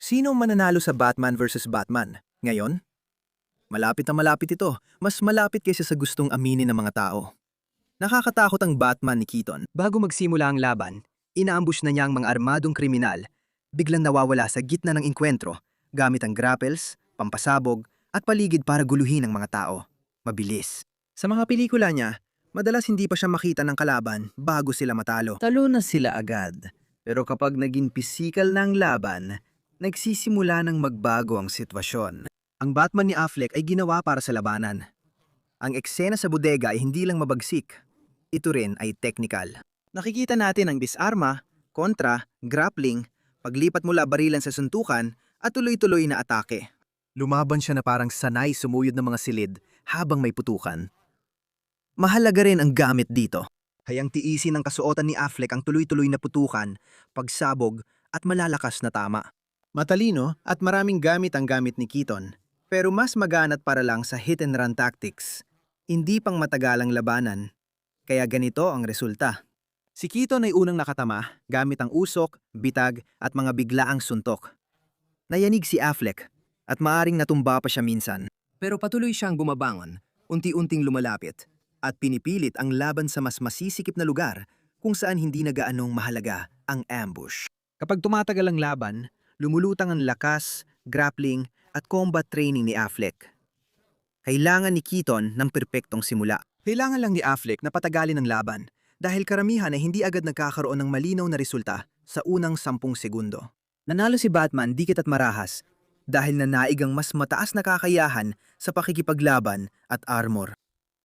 Sino ang mananalo sa Batman versus Batman? Ngayon? Malapit na malapit ito. Mas malapit kaysa sa gustong aminin ng mga tao. Nakakatakot ang Batman ni Keaton. Bago magsimula ang laban, inaambush na niya ang mga armadong kriminal, biglang nawawala sa gitna ng engkwentro gamit ang grapples, pampasabog, at paligid para guluhin ang mga tao. Mabilis. Sa mga pelikula niya, madalas hindi pa siya makita ng kalaban bago sila matalo. Talo na sila agad. Pero kapag naging pisikal na ang laban, nagsisimula ng magbago ang sitwasyon. Ang Batman ni Affleck ay ginawa para sa labanan. Ang eksena sa bodega ay hindi lang mabagsik. Ito rin ay technical. Nakikita natin ang disarma, kontra, grappling, paglipat mula barilan sa suntukan at tuloy-tuloy na atake. Lumaban siya na parang sanay sumuyod ng mga silid habang may putukan. Mahalaga rin ang gamit dito. Hayang tiisin ng kasuotan ni Affleck ang tuloy-tuloy na putukan, pagsabog at malalakas na tama. Matalino at maraming gamit ang gamit ni Keaton, pero mas maganat para lang sa hit and run tactics. Hindi pang matagalang labanan, kaya ganito ang resulta. Si Keaton ay unang nakatama gamit ang usok, bitag at mga biglaang suntok. Nayanig si Affleck at maaring natumba pa siya minsan. Pero patuloy siyang bumabangon, unti-unting lumalapit at pinipilit ang laban sa mas masisikip na lugar kung saan hindi na gaanong mahalaga ang ambush. Kapag tumatagal ang laban, lumulutang ang lakas, grappling at combat training ni Affleck. Kailangan ni Keaton ng perpektong simula. Kailangan lang ni Affleck na patagalin ang laban dahil karamihan ay hindi agad nagkakaroon ng malinaw na resulta sa unang 10 segundo. Nanalo si Batman dikit at marahas dahil nanaig ang mas mataas na kakayahan sa pakikipaglaban at armor.